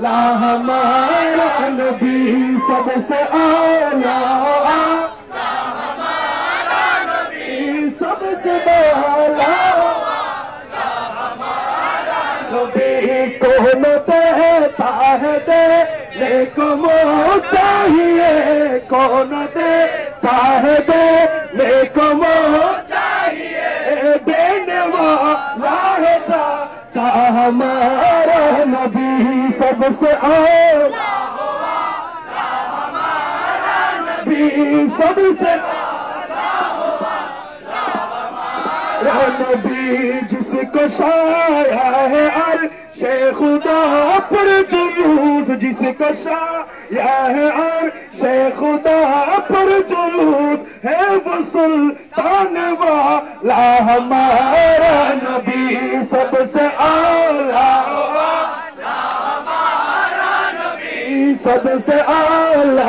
ला हमारा नबी सबसे आला, सबसे बाला नबी कौन देता है देने को वो चाहिए, कौन देता है देने को वो चाहिए, देने वाला है चाचा हमारा नबी सबसे आला, नबी सबसे नबी जिसको छाया है अर्शे खुदा पर जुलूस, जिसको छाया है अर्शे खुदा पर जुलूस है वो सुल्तान वाला हमारा नबी सबसे आला, हमारा नबी सबसे आला।